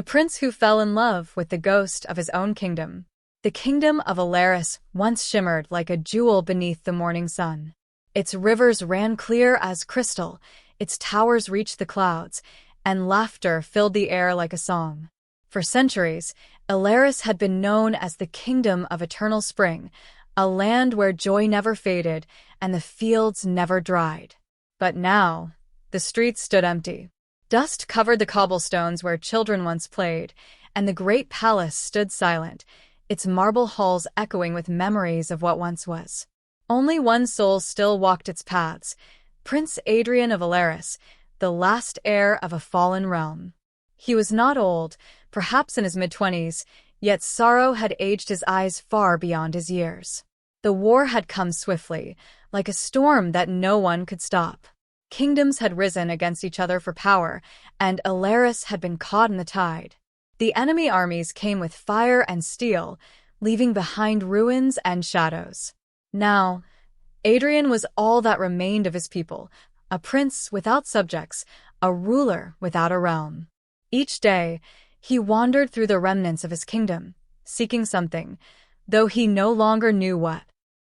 the prince who fell in love with the ghost of his own kingdom. The kingdom of Elaris once shimmered like a jewel beneath the morning sun. Its rivers ran clear as crystal, its towers reached the clouds, and laughter filled the air like a song. For centuries, Elaris had been known as the kingdom of eternal spring, a land where joy never faded and the fields never dried. But now, the streets stood empty. Dust covered the cobblestones where children once played, and the great palace stood silent, its marble halls echoing with memories of what once was. Only one soul still walked its paths, Prince Adrien of Elaris, the last heir of a fallen realm. He was not old, perhaps in his mid-20s, yet sorrow had aged his eyes far beyond his years. The war had come swiftly, like a storm that no one could stop. Kingdoms had risen against each other for power, and Elaris had been caught in the tide. The enemy armies came with fire and steel, leaving behind ruins and shadows. Now, Adrien was all that remained of his people, a prince without subjects, a ruler without a realm. Each day, he wandered through the remnants of his kingdom, seeking something, though he no longer knew what.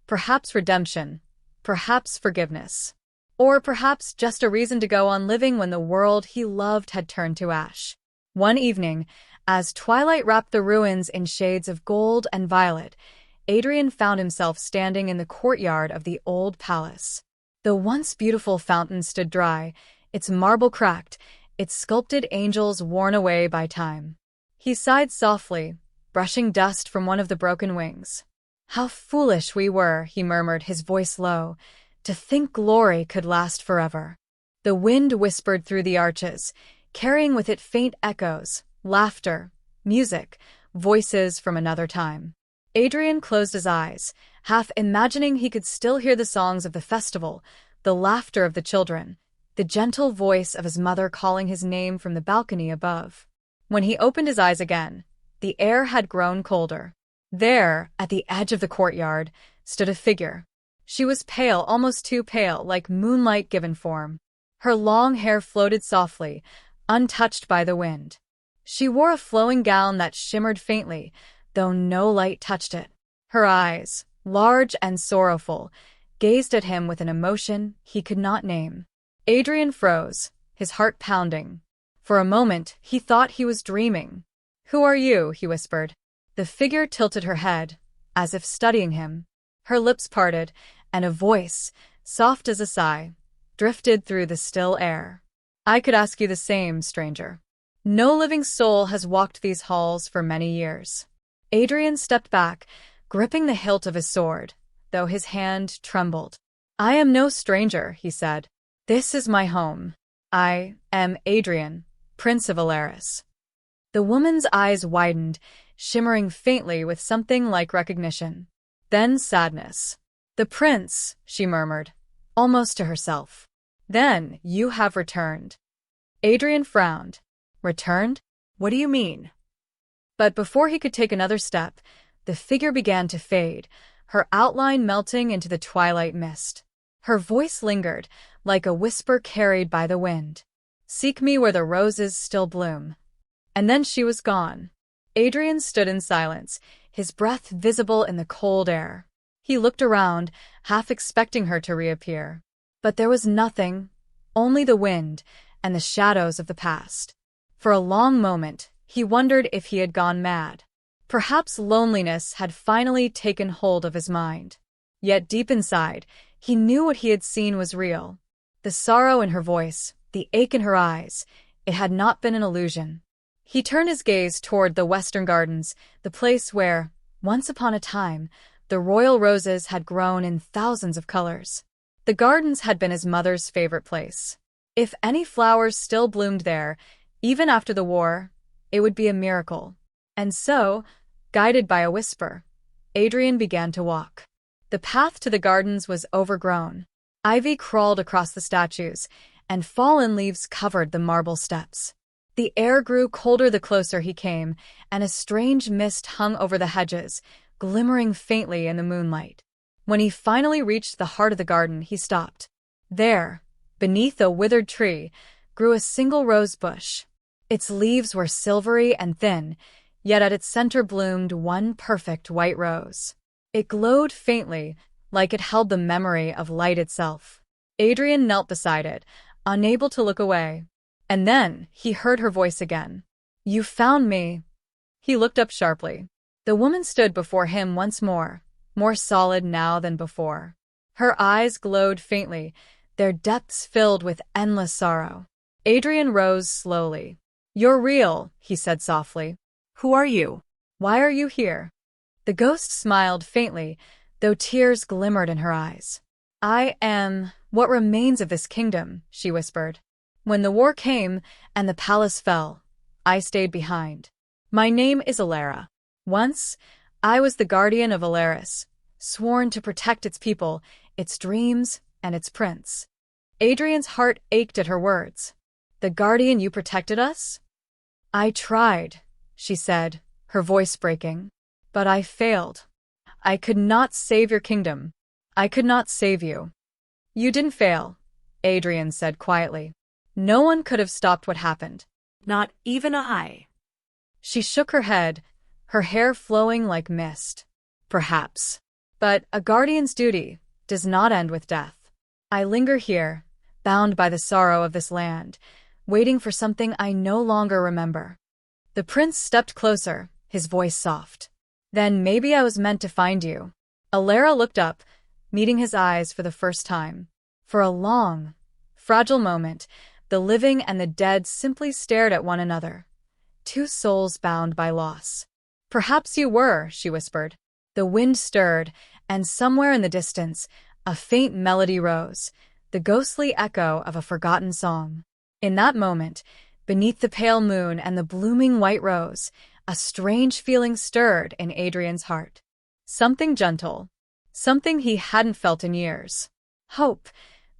Perhaps redemption, perhaps forgiveness, or perhaps just a reason to go on living when the world he loved had turned to ash. One evening, as twilight wrapped the ruins in shades of gold and violet, Adrien found himself standing in the courtyard of the old palace. The once beautiful fountain stood dry, its marble cracked, its sculpted angels worn away by time. He sighed softly, brushing dust from one of the broken wings. "How foolish we were," he murmured, his voice low, "to think glory could last forever." The wind whispered through the arches, carrying with it faint echoes, laughter, music, voices from another time. Adrien closed his eyes, half imagining he could still hear the songs of the festival, the laughter of the children, the gentle voice of his mother calling his name from the balcony above. When he opened his eyes again, the air had grown colder. There, at the edge of the courtyard, stood a figure. She was pale, almost too pale, like moonlight given form. Her long hair floated softly, untouched by the wind. She wore a flowing gown that shimmered faintly, though no light touched it. Her eyes, large and sorrowful, gazed at him with an emotion he could not name. Adrien froze, his heart pounding. For a moment, he thought he was dreaming. "Who are you?" he whispered. The figure tilted her head, as if studying him. Her lips parted, and a voice, soft as a sigh, drifted through the still air. "I could ask you the same, stranger. No living soul has walked these halls for many years." Adrien stepped back, gripping the hilt of his sword, though his hand trembled. "I am no stranger," he said. "This is my home. I am Adrien, Prince of Elaris." The woman's eyes widened, shimmering faintly with something like recognition. Then sadness. "The prince," she murmured, almost to herself. "Then you have returned." Adrien frowned. "Returned? What do you mean?" But before he could take another step, the figure began to fade, her outline melting into the twilight mist. Her voice lingered, like a whisper carried by the wind. "Seek me where the roses still bloom." And then she was gone. Adrien stood in silence, his breath visible in the cold air. He looked around, half expecting her to reappear. But there was nothing, only the wind and the shadows of the past. For a long moment, he wondered if he had gone mad. Perhaps loneliness had finally taken hold of his mind. Yet deep inside, he knew what he had seen was real. The sorrow in her voice, the ache in her eyes, it had not been an illusion. He turned his gaze toward the western gardens, the place where, once upon a time, the royal roses had grown in thousands of colors. The gardens had been his mother's favorite place. If any flowers still bloomed there, even after the war, it would be a miracle. And so, guided by a whisper, Adrien began to walk. The path to the gardens was overgrown. Ivy crawled across the statues, and fallen leaves covered the marble steps. The air grew colder the closer he came, and a strange mist hung over the hedges, glimmering faintly in the moonlight. When he finally reached the heart of the garden, he stopped. There, beneath a withered tree, grew a single rose bush. Its leaves were silvery and thin, yet at its center bloomed one perfect white rose. It glowed faintly, like it held the memory of light itself. Adrien knelt beside it, unable to look away. And then he heard her voice again. "You found me." He looked up sharply. The woman stood before him once more solid now than before. Her eyes glowed faintly, their depths filled with endless sorrow. Adrien rose slowly. "You're real," he said softly. "Who are you? Why are you here?" The ghost smiled faintly, though tears glimmered in her eyes. "I am what remains of this kingdom," she whispered. "When the war came and the palace fell, I stayed behind. My name is Elaris. Once, I was the guardian of Elaris, sworn to protect its people, its dreams, and its prince." Adrien's heart ached at her words. "The guardian you protected us?" "I tried," she said, her voice breaking. "But I failed. I could not save your kingdom. I could not save you." "You didn't fail," Adrien said quietly. "No one could have stopped what happened. Not even I." She shook her head, her hair flowing like mist. "Perhaps. But a guardian's duty does not end with death. I linger here, bound by the sorrow of this land, waiting for something I no longer remember." The prince stepped closer, his voice soft. "Then maybe I was meant to find you." Elaris looked up, meeting his eyes for the first time. For a long, fragile moment, the living and the dead simply stared at one another. Two souls bound by loss. "Perhaps you were," she whispered. The wind stirred, and somewhere in the distance, a faint melody rose, the ghostly echo of a forgotten song. In that moment, beneath the pale moon and the blooming white rose, a strange feeling stirred in Adrien's heart. Something gentle. Something he hadn't felt in years. Hope.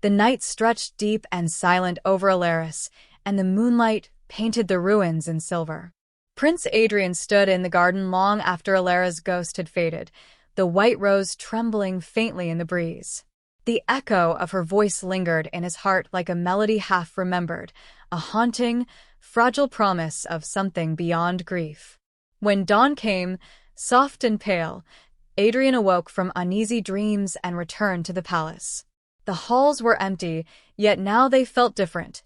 The night stretched deep and silent over Elaris, and the moonlight painted the ruins in silver. Prince Adrien stood in the garden long after Elaris' ghost had faded, the white rose trembling faintly in the breeze. The echo of her voice lingered in his heart like a melody half-remembered, a haunting, fragile promise of something beyond grief. When dawn came, soft and pale, Adrien awoke from uneasy dreams and returned to the palace. The halls were empty, yet now they felt different.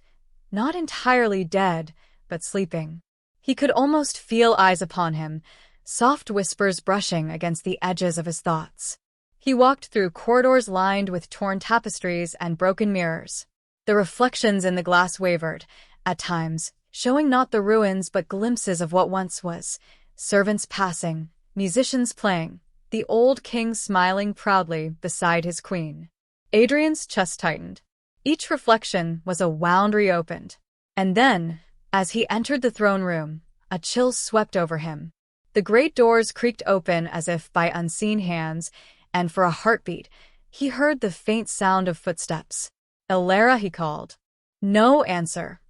Not entirely dead, but sleeping. He could almost feel eyes upon him, soft whispers brushing against the edges of his thoughts. He walked through corridors lined with torn tapestries and broken mirrors. The reflections in the glass wavered, at times, showing not the ruins but glimpses of what once was. Servants passing, musicians playing, the old king smiling proudly beside his queen. Adrien's chest tightened. Each reflection was a wound reopened. And then, as he entered the throne room, a chill swept over him. The great doors creaked open as if by unseen hands, and for a heartbeat, he heard the faint sound of footsteps. "Elaris," he called. No answer.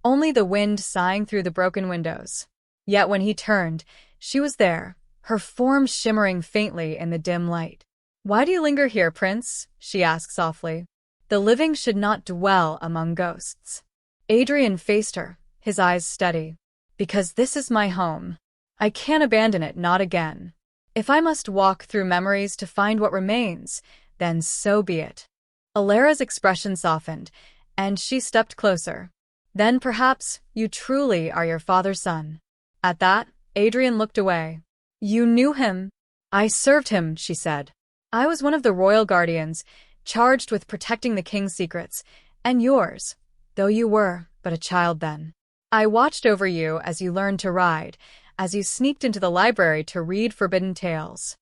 Only the wind sighing through the broken windows. Yet when he turned, she was there, her form shimmering faintly in the dim light. "Why do you linger here, Prince?" she asked softly. "The living should not dwell among ghosts." Adrien faced her, his eyes steady. "Because this is my home. I can't abandon it, not again. If I must walk through memories to find what remains, then so be it." Elaris' expression softened, and she stepped closer. "Then perhaps you truly are your father's son." At that, Adrien looked away. "You knew him?" "I served him," she said. "I was one of the royal guardians, charged with protecting the king's secrets, and yours, though you were but a child then. I watched over you as you learned to ride, as you sneaked into the library to read forbidden tales."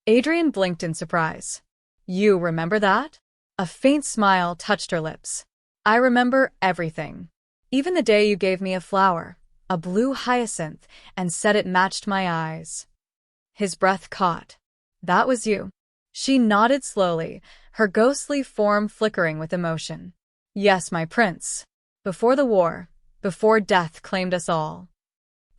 Adrien blinked in surprise. "You remember that?" A faint smile touched her lips. "I remember everything. Even the day you gave me a flower, a blue hyacinth, and said it matched my eyes." His breath caught. "That was you." She nodded slowly, her ghostly form flickering with emotion. "Yes, my prince. Before the war, before death claimed us all."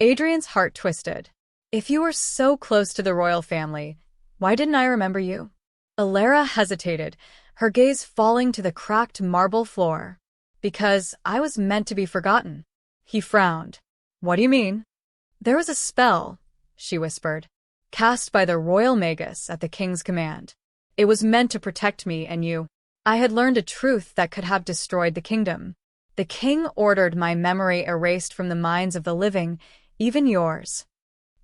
Adrien's heart twisted. "If you were so close to the royal family, why didn't I remember you?" Elaris hesitated, her gaze falling to the cracked marble floor. "Because I was meant to be forgotten." He frowned. What do you mean? There was a spell, she whispered, cast by the royal magus at the king's command. It was meant to protect me and you. I had learned a truth that could have destroyed the kingdom. The king ordered my memory erased from the minds of the living, even yours.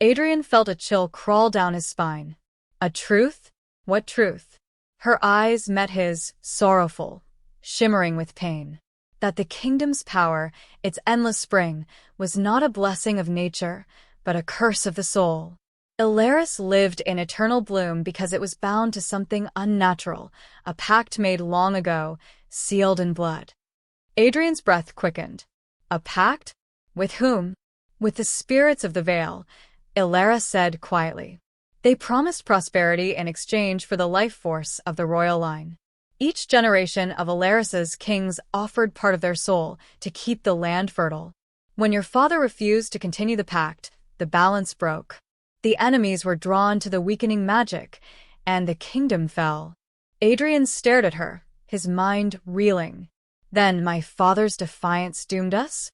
Adrien felt a chill crawl down his spine. A truth? What truth? Her eyes met his, sorrowful, shimmering with pain. That the kingdom's power, its endless spring, was not a blessing of nature, but a curse of the soul. Elaris lived in eternal bloom because it was bound to something unnatural, a pact made long ago, sealed in blood. Adrien's breath quickened. A pact? With whom? With the spirits of the Vale, Elaris said quietly. They promised prosperity in exchange for the life force of the royal line. Each generation of Elaris's kings offered part of their soul to keep the land fertile. When your father refused to continue the pact, the balance broke. The enemies were drawn to the weakening magic, and the kingdom fell. Adrien stared at her, his mind reeling. Then my father's defiance doomed us?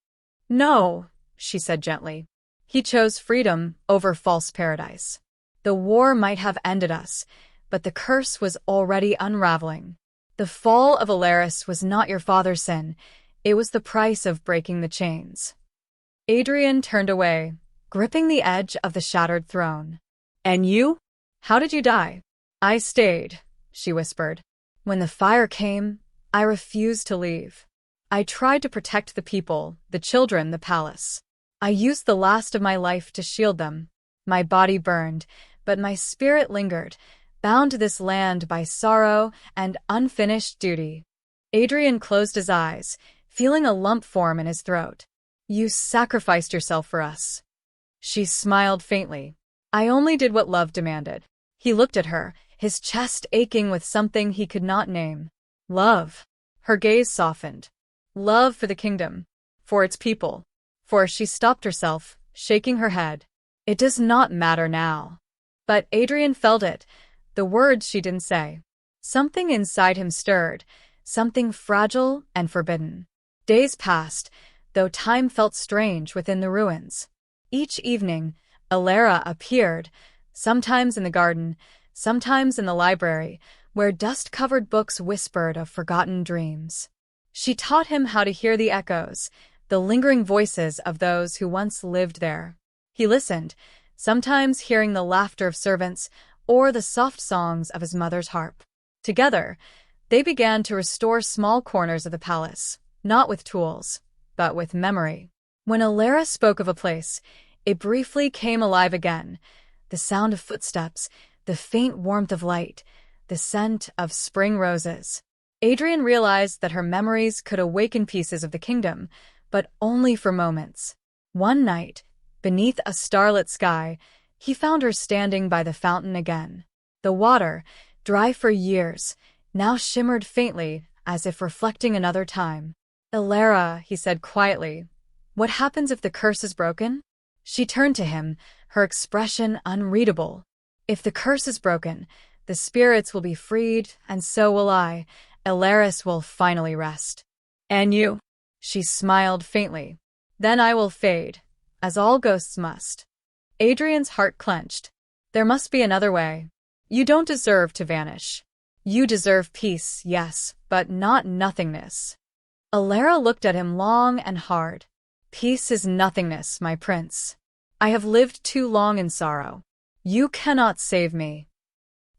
No, she said gently. He chose freedom over false paradise. The war might have ended us, but the curse was already unraveling. The fall of Elaris was not your father's sin. It was the price of breaking the chains. Adrien turned away, gripping the edge of the shattered throne. And you? How did you die? I stayed, she whispered. When the fire came, I refused to leave. I tried to protect the people, the children, the palace. I used the last of my life to shield them. My body burned, but my spirit lingered, bound to this land by sorrow and unfinished duty. Adrien closed his eyes, feeling a lump form in his throat. You sacrificed yourself for us. She smiled faintly. I only did what love demanded. He looked at her, his chest aching with something he could not name. Love. Her gaze softened. Love for the kingdom. For its people. For she stopped herself, shaking her head. It does not matter now. But Adrien felt it, the words she didn't say. Something inside him stirred, something fragile and forbidden. Days passed, though time felt strange within the ruins. Each evening, Elaris appeared, sometimes in the garden, sometimes in the library, where dust-covered books whispered of forgotten dreams. She taught him how to hear the echoes, the lingering voices of those who once lived there. He listened, sometimes hearing the laughter of servants or the soft songs of his mother's harp. Together, they began to restore small corners of the palace, not with tools, but with memory. When Elaris spoke of a place, it briefly came alive again. The sound of footsteps, the faint warmth of light, the scent of spring roses. Adrien realized that her memories could awaken pieces of the kingdom, but only for moments. One night, beneath a starlit sky, he found her standing by the fountain again. The water, dry for years, now shimmered faintly as if reflecting another time. Elaris, he said quietly, what happens if the curse is broken? She turned to him, her expression unreadable. If the curse is broken, the spirits will be freed, and so will I. Elaris will finally rest. And you? She smiled faintly. Then I will fade, as all ghosts must. Adrien's heart clenched. There must be another way. You don't deserve to vanish. You deserve peace, yes, but not nothingness. Elaris looked at him long and hard. Peace is nothingness, my prince. I have lived too long in sorrow. You cannot save me.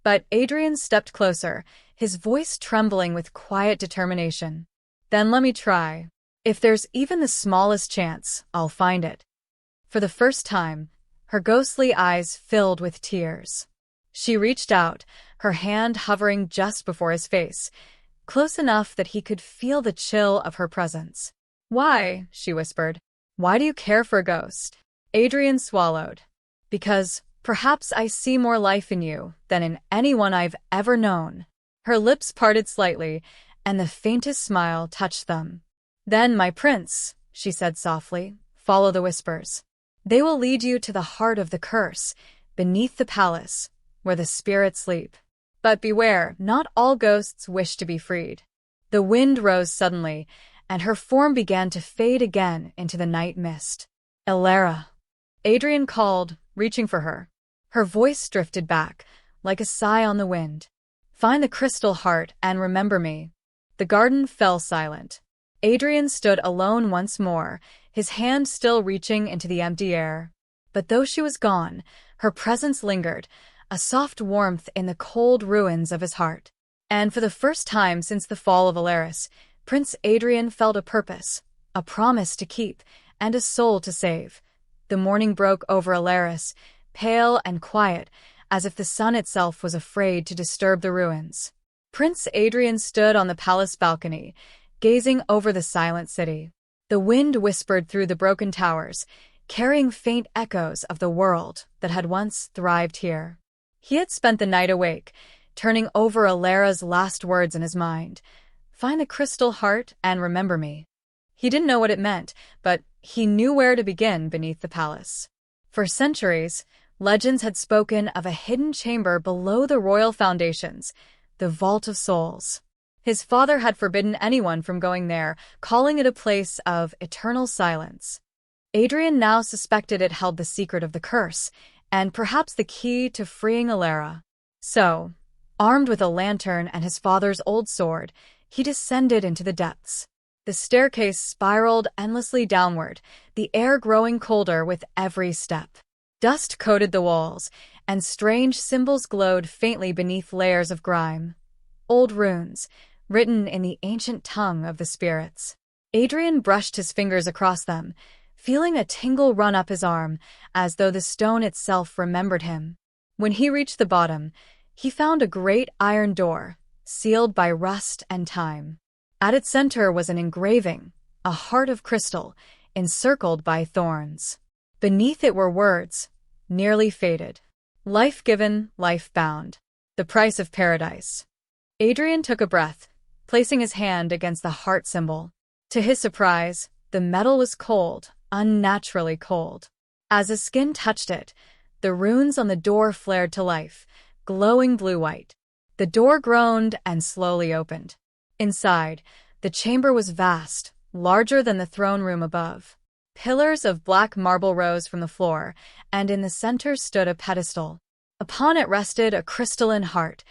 But Adrien stepped closer, his voice trembling with quiet determination. Then let me try. If there's even the smallest chance, I'll find it. For the first time, her ghostly eyes filled with tears. She reached out, her hand hovering just before his face, close enough that he could feel the chill of her presence. Why? She whispered. Why do you care for a ghost? Adrien swallowed. Because perhaps I see more life in you than in anyone I've ever known. Her lips parted slightly, and the faintest smile touched them. Then, my prince, she said softly, follow the whispers. They will lead you to the heart of the curse, beneath the palace, where the spirits sleep. But beware, not all ghosts wish to be freed. The wind rose suddenly, and her form began to fade again into the night mist. Elara. Adrien called, reaching for her. Her voice drifted back, like a sigh on the wind. Find the crystal heart and remember me. The garden fell silent. Adrien stood alone once more, his hand still reaching into the empty air. But though she was gone, her presence lingered, a soft warmth in the cold ruins of his heart. And for the first time since the fall of Elaris, Prince Adrien felt a purpose, a promise to keep, and a soul to save. The morning broke over Elaris, pale and quiet, as if the sun itself was afraid to disturb the ruins. Prince Adrien stood on the palace balcony, gazing over the silent city. The wind whispered through the broken towers, carrying faint echoes of the world that had once thrived here. He had spent the night awake, turning over Elara's last words in his mind. Find the crystal heart and remember me. He didn't know what it meant, but he knew where to begin beneath the palace. For centuries, legends had spoken of a hidden chamber below the royal foundations, the Vault of Souls. His father had forbidden anyone from going there, calling it a place of eternal silence. Adrien now suspected it held the secret of the curse, and perhaps the key to freeing Elara. So, armed with a lantern and his father's old sword, he descended into the depths. The staircase spiraled endlessly downward, the air growing colder with every step. Dust coated the walls, and strange symbols glowed faintly beneath layers of grime. Old runes, written in the ancient tongue of the spirits. Adrien brushed his fingers across them, feeling a tingle run up his arm, as though the stone itself remembered him. When he reached the bottom, he found a great iron door, sealed by rust and time. At its center was an engraving, a heart of crystal, encircled by thorns. Beneath it were words, nearly faded. Life given, life bound. The price of paradise. Adrien took a breath, placing his hand against the heart symbol. To his surprise, the metal was cold, unnaturally cold. As his skin touched it, the runes on the door flared to life, glowing blue-white. The door groaned and slowly opened. Inside, the chamber was vast, larger than the throne room above. Pillars of black marble rose from the floor, and in the center stood a pedestal. Upon it rested a crystalline heart,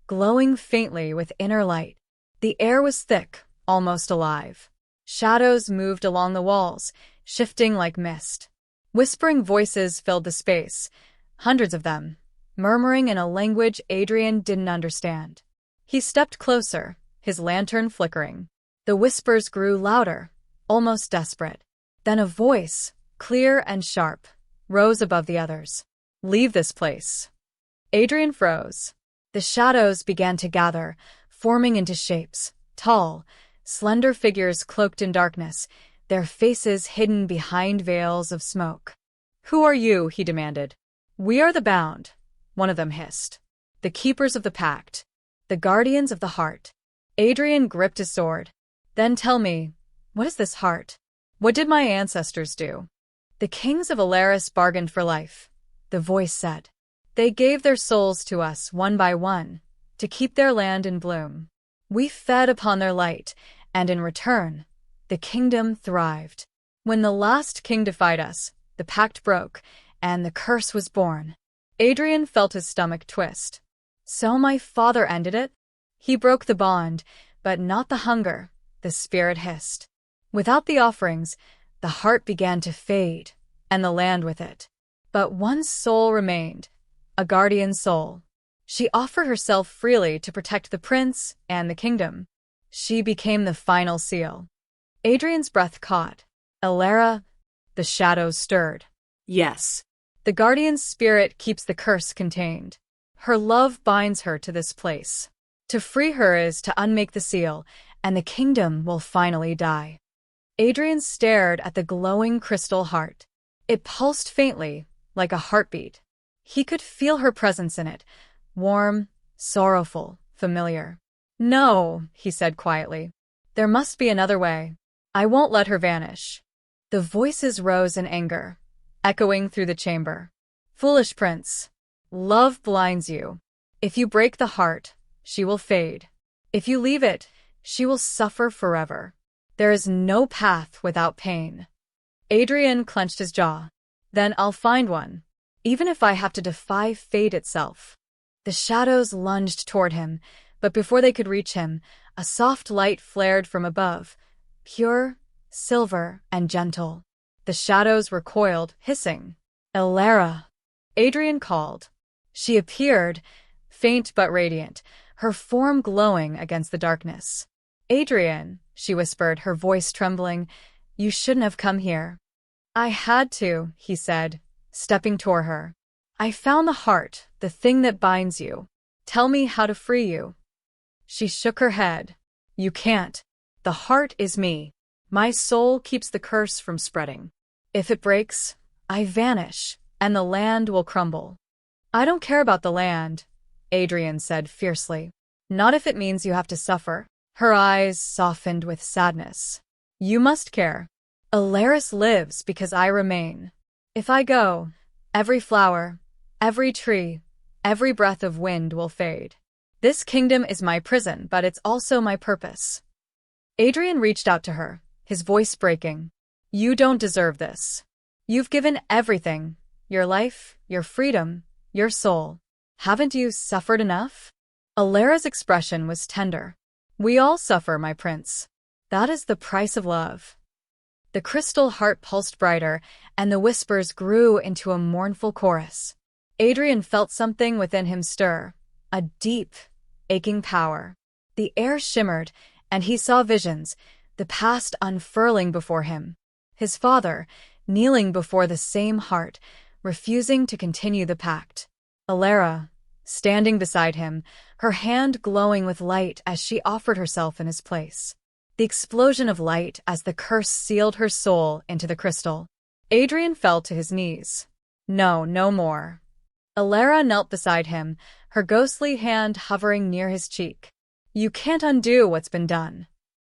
glowing faintly with inner light. The air was thick, almost alive. Shadows moved along the walls, shifting like mist. Whispering voices filled the space, hundreds of them, murmuring in a language Adrien didn't understand. He stepped closer, his lantern flickering. The whispers grew louder, almost desperate. Then a voice, clear and sharp, rose above the others. Leave this place. Adrien froze. The shadows began to gather, forming into shapes, tall, slender figures cloaked in darkness, their faces hidden behind veils of smoke. Who are you? He demanded. We are the bound, one of them hissed. The keepers of the pact, the guardians of the heart. Adrien gripped his sword. Then tell me, what is this heart? What did my ancestors do? The kings of Elaris bargained for life, the voice said. They gave their souls to us one by one, to keep their land in bloom. We fed upon their light, and in return, the kingdom thrived. When the last king defied us, the pact broke, and the curse was born. Adrien felt his stomach twist. So my father ended it? He broke the bond, but not the hunger, the spirit hissed. Without the offerings, the heart began to fade, and the land with it. But one soul remained, a guardian soul. She offered herself freely to protect the prince and the kingdom. She became the final seal. Adrien's breath caught. Elara, the shadows stirred. Yes. The guardian's spirit keeps the curse contained. Her love binds her to this place. To free her is to unmake the seal, and the kingdom will finally die. Adrien stared at the glowing crystal heart. It pulsed faintly, like a heartbeat. He could feel her presence in it, warm, sorrowful, familiar. No, he said quietly. There must be another way. I won't let her vanish. The voices rose in anger, echoing through the chamber. Foolish prince, love blinds you. If you break the heart, she will fade. If you leave it, she will suffer forever. There is no path without pain. Adrien clenched his jaw. Then I'll find one, even if I have to defy fate itself. The shadows lunged toward him, but before they could reach him, a soft light flared from above, pure, silver, and gentle. The shadows recoiled, hissing. Elara! Adrien called. She appeared, faint but radiant, her form glowing against the darkness. Adrien, she whispered, her voice trembling, you shouldn't have come here. I had to, he said, stepping toward her. I found the heart, the thing that binds you. Tell me how to free you. She shook her head. You can't. The heart is me. My soul keeps the curse from spreading. If it breaks, I vanish, and the land will crumble. I don't care about the land, Adrien said fiercely. Not if it means you have to suffer. Her eyes softened with sadness. You must care. Elaris lives because I remain. If I go, every flower, every tree, every breath of wind will fade. This kingdom is my prison, but it's also my purpose. Adrien reached out to her, his voice breaking. You don't deserve this. You've given everything, your life, your freedom, your soul. Haven't you suffered enough? Elara's expression was tender. We all suffer, my prince. That is the price of love. The crystal heart pulsed brighter, and the whispers grew into a mournful chorus. Adrien felt something within him stir, a deep, aching power. The air shimmered, and he saw visions, the past unfurling before him. His father, kneeling before the same heart, refusing to continue the pact. Elara, standing beside him, her hand glowing with light as she offered herself in his place. The explosion of light as the curse sealed her soul into the crystal. Adrien fell to his knees. No, no more. Elara knelt beside him, her ghostly hand hovering near his cheek. You can't undo what's been done.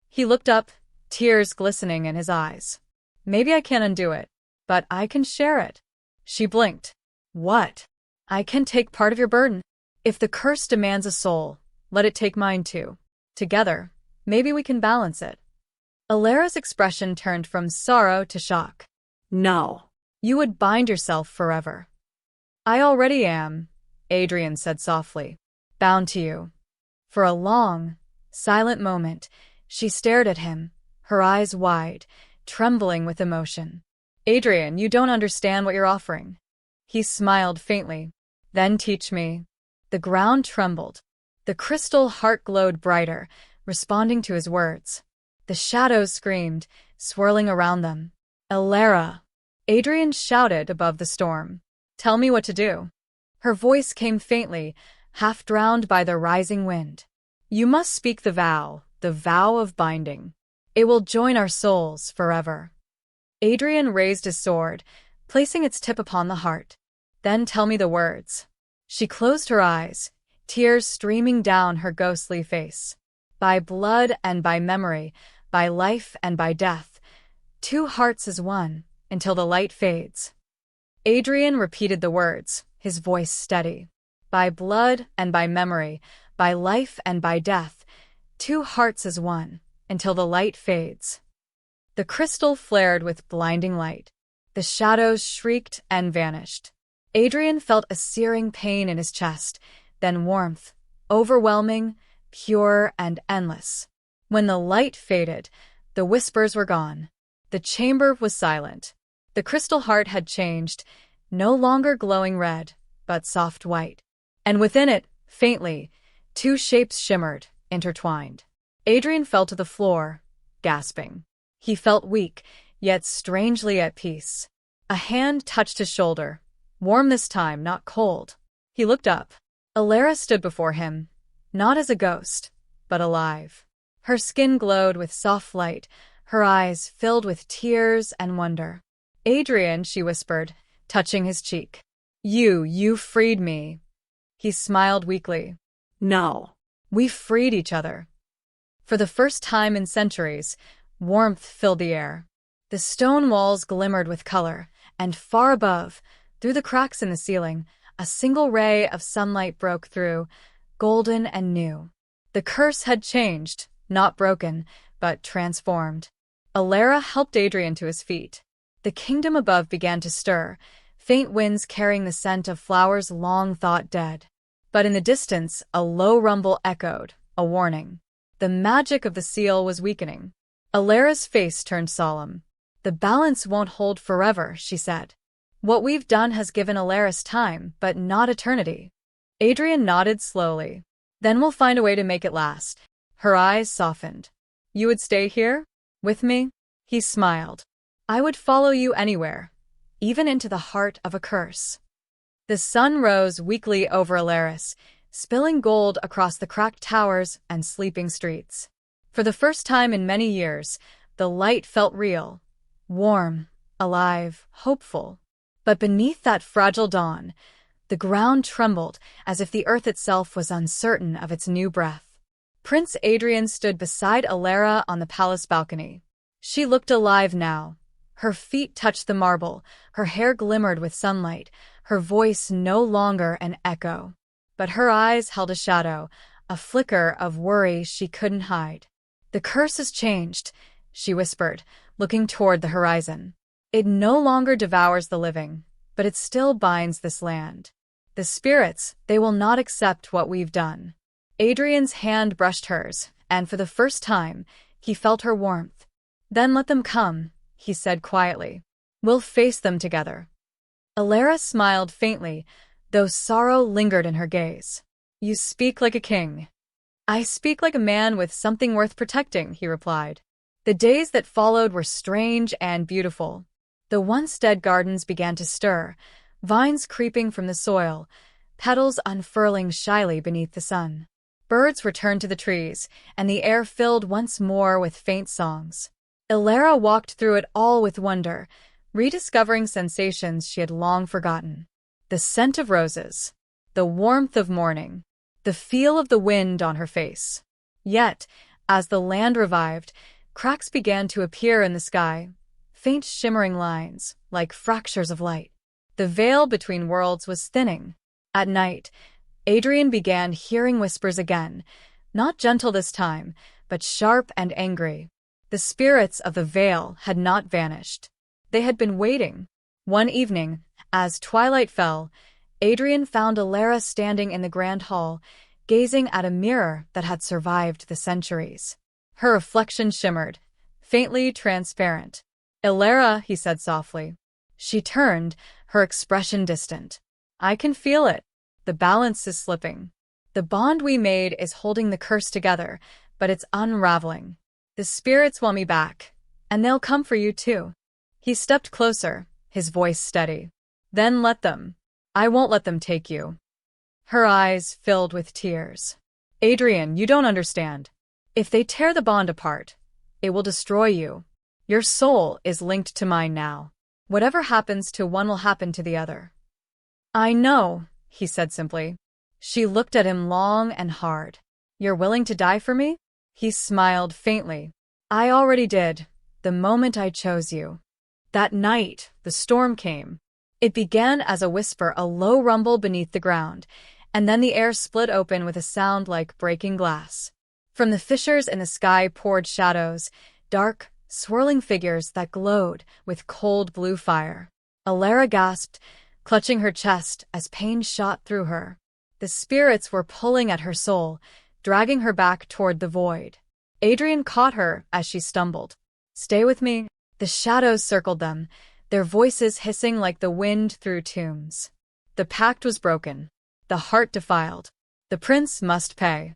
He looked up, tears glistening in his eyes. Maybe I can't undo it, but I can share it. She blinked. What? I can take part of your burden. If the curse demands a soul, let it take mine too. Together, maybe we can balance it. Elara's expression turned from sorrow to shock. No. You would bind yourself forever. I already am, Adrien said softly, bound to you. For a long, silent moment, she stared at him, her eyes wide, trembling with emotion. Adrien, you don't understand what you're offering. He smiled faintly. Then teach me. The ground trembled. The crystal heart glowed brighter, responding to his words. The shadows screamed, swirling around them. Elara! Adrien shouted above the storm. Tell me what to do. Her voice came faintly, half drowned by the rising wind. You must speak the vow of binding. It will join our souls forever. Adrien raised his sword, placing its tip upon the heart. Then tell me the words. She closed her eyes, tears streaming down her ghostly face. By blood and by memory, by life and by death, 2 hearts as one, until the light fades. Adrien repeated the words, his voice steady. By blood and by memory, by life and by death, 2 hearts as one, until the light fades. The crystal flared with blinding light. The shadows shrieked and vanished. Adrien felt a searing pain in his chest, then warmth, overwhelming, pure and endless. When the light faded, the whispers were gone. The chamber was silent. The crystal heart had changed, no longer glowing red, but soft white. And within it, faintly, 2 shapes shimmered, intertwined. Adrien fell to the floor, gasping. He felt weak, yet strangely at peace. A hand touched his shoulder, warm this time, not cold. He looked up. Elara stood before him, not as a ghost, but alive. Her skin glowed with soft light, her eyes filled with tears and wonder. Adrien, she whispered, touching his cheek. You freed me. He smiled weakly. No. We freed each other. For the first time in centuries, warmth filled the air. The stone walls glimmered with color, and far above, through the cracks in the ceiling, a single ray of sunlight broke through, golden and new. The curse had changed, not broken, but transformed. Elara helped Adrien to his feet. The kingdom above began to stir, faint winds carrying the scent of flowers long thought dead. But in the distance, a low rumble echoed, a warning. The magic of the seal was weakening. Elaris' face turned solemn. "The balance won't hold forever," she said. "What we've done has given Elaris time, but not eternity." Adrien nodded slowly. "Then we'll find a way to make it last." Her eyes softened. "You would stay here? With me?" He smiled. "I would follow you anywhere, even into the heart of a curse." The sun rose weakly over Elaris, spilling gold across the cracked towers and sleeping streets. For the first time in many years, the light felt real, warm, alive, hopeful. But beneath that fragile dawn, the ground trembled as if the earth itself was uncertain of its new breath. Prince Adrien stood beside Elaria on the palace balcony. She looked alive now. Her feet touched the marble, her hair glimmered with sunlight, her voice no longer an echo. But her eyes held a shadow, a flicker of worry she couldn't hide. "The curse has changed," she whispered, looking toward the horizon. "It no longer devours the living, but it still binds this land. The spirits, they will not accept what we've done." Adrien's hand brushed hers, and for the first time, he felt her warmth. "Then let them come," he said quietly. "We'll face them together." Elaris smiled faintly, though sorrow lingered in her gaze. "You speak like a king." "I speak like a man with something worth protecting," he replied. The days that followed were strange and beautiful. The once dead gardens began to stir, vines creeping from the soil, petals unfurling shyly beneath the sun. Birds returned to the trees, and the air filled once more with faint songs. Elaria walked through it all with wonder, rediscovering sensations she had long forgotten. The scent of roses, the warmth of morning, the feel of the wind on her face. Yet, as the land revived, cracks began to appear in the sky, faint shimmering lines, like fractures of light. The veil between worlds was thinning. At night, Adrien began hearing whispers again, not gentle this time, but sharp and angry. The spirits of the veil had not vanished. They had been waiting. One evening, as twilight fell, Adrien found Elaria standing in the grand hall, gazing at a mirror that had survived the centuries. Her reflection shimmered, faintly transparent. "Elaria," he said softly. She turned, her expression distant. "I can feel it. The balance is slipping. The bond we made is holding the curse together, but it's unraveling. The spirits want me back, and they'll come for you too." He stepped closer, his voice steady. "Then let them. I won't let them take you." Her eyes filled with tears. "Adrien, you don't understand. If they tear the bond apart, it will destroy you. Your soul is linked to mine now. Whatever happens to one will happen to the other." "I know," he said simply. She looked at him long and hard. "You're willing to die for me?" He smiled faintly. "I already did, the moment I chose you." That night, the storm came. It began as a whisper, a low rumble beneath the ground, and then the air split open with a sound like breaking glass. From the fissures in the sky poured shadows, dark, swirling figures that glowed with cold blue fire. Elaria gasped, clutching her chest as pain shot through her. The spirits were pulling at her soul, dragging her back toward the void. Adrien caught her as she stumbled. "Stay with me." The shadows circled them, their voices hissing like the wind through tombs. The pact was broken, the heart defiled. The prince must pay.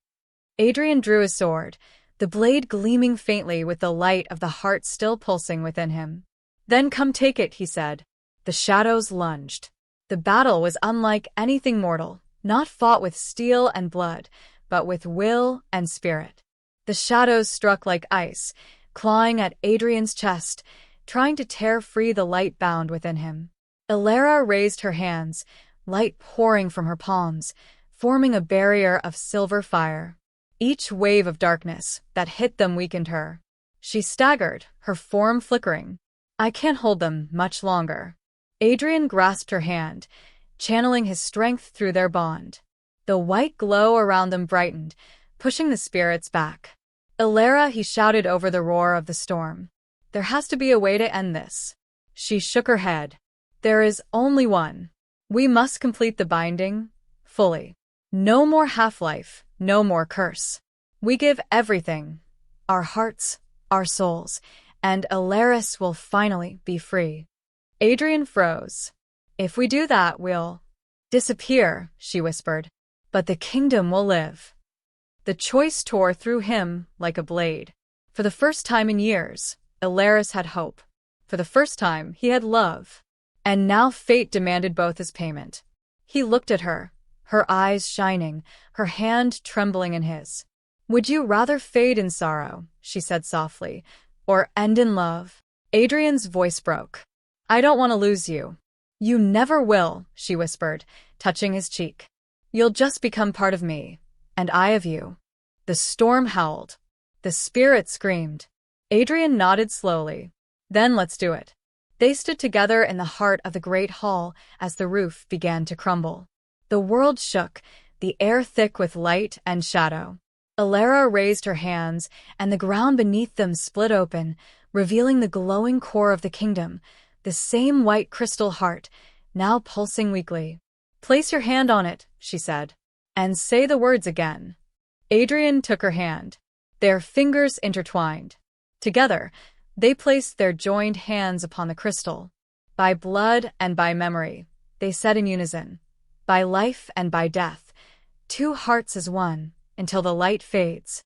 Adrien drew his sword, the blade gleaming faintly with the light of the heart still pulsing within him. "Then come take it," he said. The shadows lunged. The battle was unlike anything mortal, not fought with steel and blood, but with will and spirit. The shadows struck like ice, clawing at Adrien's chest, trying to tear free the light bound within him. Elaria raised her hands, light pouring from her palms, forming a barrier of silver fire. Each wave of darkness that hit them weakened her. She staggered, her form flickering. "I can't hold them much longer." Adrien grasped her hand, channeling his strength through their bond. The white glow around them brightened, pushing the spirits back. "Elaria," he shouted over the roar of the storm. "There has to be a way to end this." She shook her head. There is only one. We must complete the binding, fully. No more half-life, no more curse. We give everything, our hearts, our souls, and Elaris will finally be free. Adrien froze. If we do that, we'll disappear, she whispered, but the kingdom will live. The choice tore through him like a blade. For the first time in years, Elaris had hope. For the first time, he had love. And now fate demanded both as payment. He looked at her, her eyes shining, her hand trembling in his. Would you rather fade in sorrow, she said softly, or end in love? Adrien's voice broke. I don't want to lose you. You never will, she whispered, touching his cheek. You'll just become part of me, and I of you. The storm howled. The spirit screamed. Adrien nodded slowly. Then let's do it. They stood together in the heart of the great hall as the roof began to crumble. The world shook, the air thick with light and shadow. Elaris raised her hands, and the ground beneath them split open, revealing the glowing core of the kingdom, the same white crystal heart, now pulsing weakly. Place your hand on it, she said, and say the words again. Adrien took her hand. Their fingers intertwined. Together, they placed their joined hands upon the crystal. By blood and by memory, they said in unison, by life and by death, two hearts as one, until the light fades.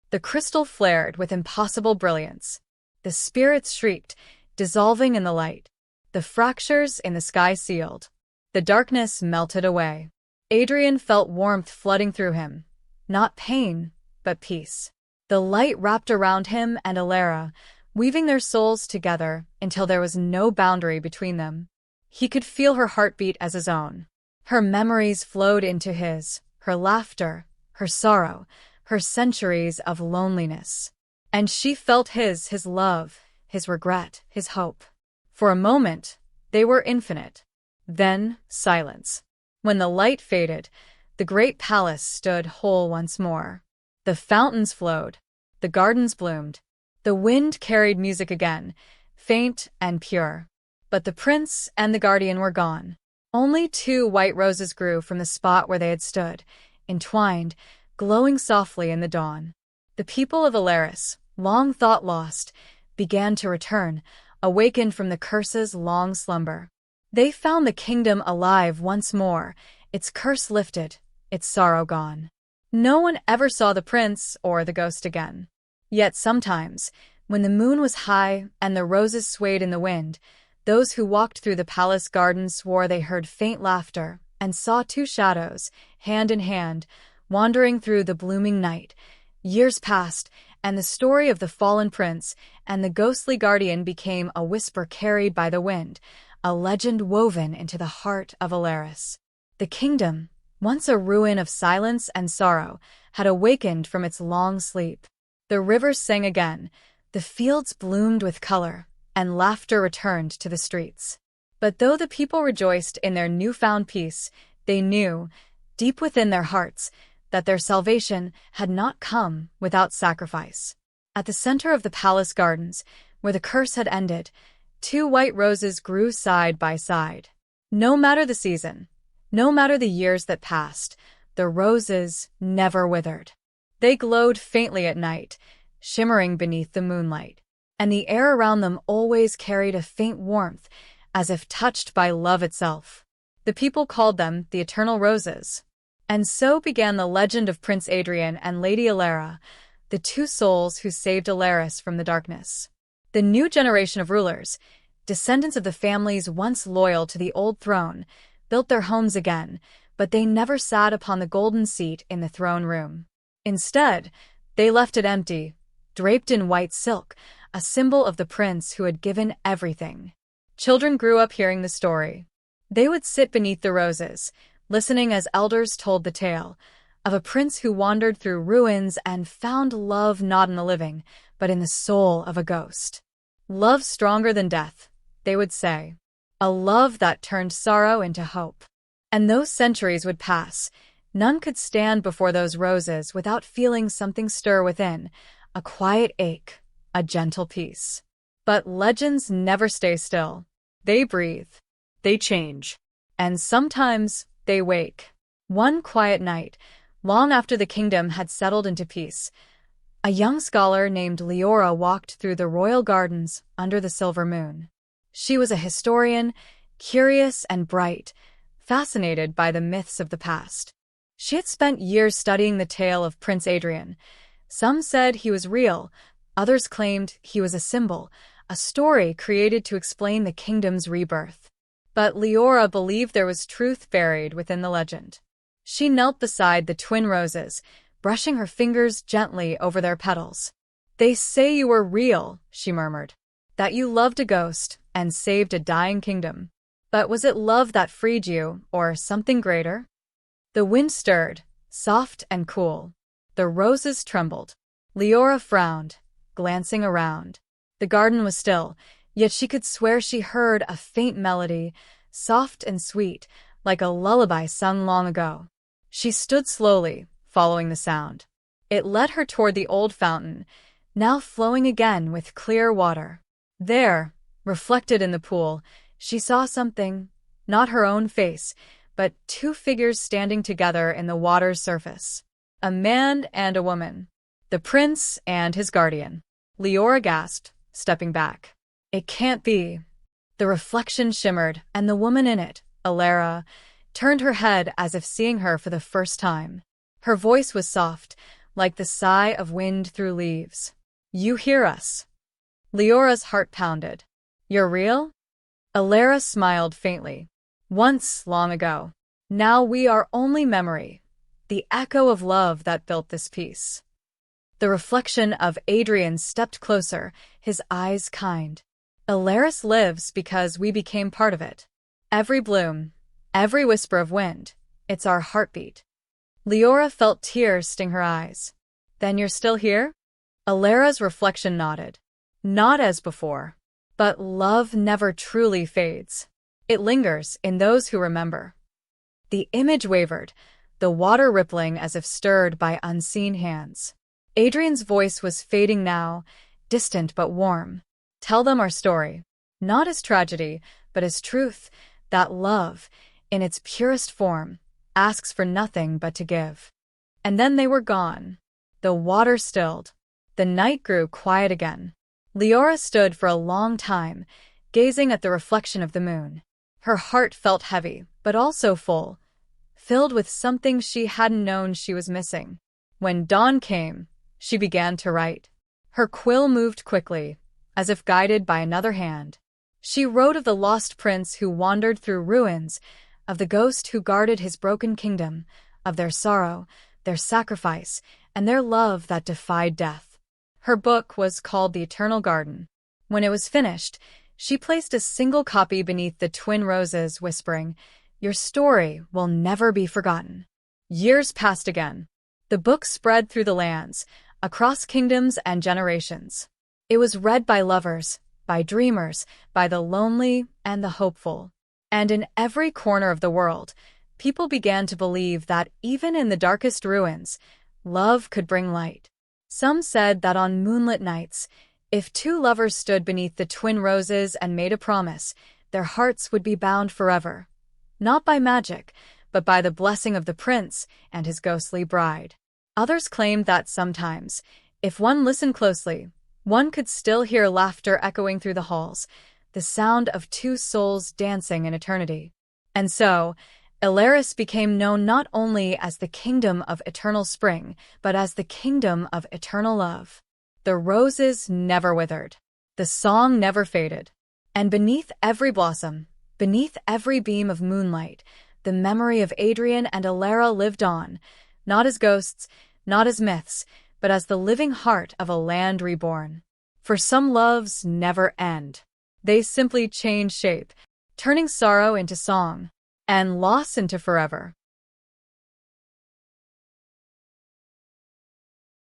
The crystal flared with impossible brilliance. The spirits shrieked, dissolving in the light. The fractures in the sky sealed. The darkness melted away. Adrien felt warmth flooding through him. Not pain, but peace. The light wrapped around him and Elaris, weaving their souls together until there was no boundary between them. He could feel her heartbeat as his own. Her memories flowed into his, her laughter, her sorrow, her centuries of loneliness. And she felt his love, his regret, his hope. For a moment, they were infinite. Then, silence. When the light faded, the great palace stood whole once more. The fountains flowed. The gardens bloomed. The wind carried music again, faint and pure. But the prince and the guardian were gone. Only two white roses grew from the spot where they had stood, entwined, glowing softly in the dawn. The people of Elaris, long thought lost, began to return, awakened from the curse's long slumber. They found the kingdom alive once more, its curse lifted, its sorrow gone. No one ever saw the prince or the ghost again. Yet sometimes, when the moon was high and the roses swayed in the wind, those who walked through the palace gardens swore they heard faint laughter and saw two shadows, hand in hand, wandering through the blooming night. Years passed, and the story of the fallen prince and the ghostly guardian became a whisper carried by the wind, a legend woven into the heart of Elaris. The kingdom, once a ruin of silence and sorrow, had awakened from its long sleep. The rivers sang again, the fields bloomed with color, and laughter returned to the streets. But though the people rejoiced in their newfound peace, they knew, deep within their hearts, that their salvation had not come without sacrifice. At the center of the palace gardens, where the curse had ended, two white roses grew side by side. No matter the season, no matter the years that passed, the roses never withered. They glowed faintly at night, shimmering beneath the moonlight, and the air around them always carried a faint warmth, as if touched by love itself. The people called them the Eternal Roses. And so began the legend of Prince Adrien and Lady Elaris, the two souls who saved Elaris from the darkness. The new generation of rulers, descendants of the families once loyal to the old throne, built their homes again, but they never sat upon the golden seat in the throne room. Instead, they left it empty, draped in white silk, a symbol of the prince who had given everything. Children grew up hearing the story. They would sit beneath the roses, listening as elders told the tale of a prince who wandered through ruins and found love not in the living, but in the soul of a ghost. Love stronger than death, they would say. A love that turned sorrow into hope. And those centuries would pass. None could stand before those roses without feeling something stir within, a quiet ache, a gentle peace. But legends never stay still. They breathe. They change. And sometimes they wake. One quiet night, long after the kingdom had settled into peace, a young scholar named Leora walked through the royal gardens under the silver moon. She was a historian, curious and bright, fascinated by the myths of the past. She had spent years studying the tale of Prince Adrien. Some said he was real, others claimed he was a symbol, a story created to explain the kingdom's rebirth. But Leora believed there was truth buried within the legend. She knelt beside the twin roses, brushing her fingers gently over their petals. "They say you were real," she murmured, "that you loved a ghost and saved a dying kingdom. But was it love that freed you, or something greater?" The wind stirred, soft and cool. The roses trembled. Leora frowned, glancing around. The garden was still, yet she could swear she heard a faint melody, soft and sweet, like a lullaby sung long ago. She stood slowly, following the sound. It led her toward the old fountain, now flowing again with clear water. There, reflected in the pool, she saw something, not her own face, but two figures standing together in the water's surface. A man and a woman. The prince and his guardian. Leora gasped, stepping back. "It can't be." The reflection shimmered, and the woman in it, Elaris, turned her head as if seeing her for the first time. Her voice was soft, like the sigh of wind through leaves. "You hear us." Leora's heart pounded. "You're real?" Elaris smiled faintly. "Once, long ago. Now we are only memory, the echo of love that built this peace." The reflection of Adrien stepped closer, his eyes kind. "Elaris lives because we became part of it. Every bloom, every whisper of wind, it's our heartbeat." Leora felt tears sting her eyes. "Then you're still here?" Elaris's reflection nodded. "Not as before. But love never truly fades. It lingers in those who remember." The image wavered, the water rippling as if stirred by unseen hands. Adrien's voice was fading now, distant but warm. "Tell them our story. Not as tragedy, but as truth, that love, in its purest form, asks for nothing but to give." And then they were gone. The water stilled. The night grew quiet again. Leora stood for a long time, gazing at the reflection of the moon. Her heart felt heavy, but also full, filled with something she hadn't known she was missing. When dawn came, she began to write. Her quill moved quickly, as if guided by another hand. She wrote of the lost prince who wandered through ruins, of the ghost who guarded his broken kingdom, of their sorrow, their sacrifice, and their love that defied death. Her book was called The Eternal Garden. When it was finished, she placed a single copy beneath the twin roses, whispering, "Your story will never be forgotten." Years passed again. The book spread through the lands, across kingdoms and generations. It was read by lovers, by dreamers, by the lonely and the hopeful. And in every corner of the world, people began to believe that even in the darkest ruins, love could bring light. Some said that on moonlit nights, if two lovers stood beneath the twin roses and made a promise, their hearts would be bound forever. Not by magic, but by the blessing of the prince and his ghostly bride. Others claimed that sometimes, if one listened closely, one could still hear laughter echoing through the halls, the sound of two souls dancing in eternity. And so, Elaris became known not only as the Kingdom of Eternal Spring, but as the Kingdom of Eternal Love. The roses never withered. The song never faded. And beneath every blossom, beneath every beam of moonlight, the memory of Adrien and Elaris lived on, not as ghosts, not as myths, but as the living heart of a land reborn. For some loves never end. They simply change shape, turning sorrow into song, and loss into forever.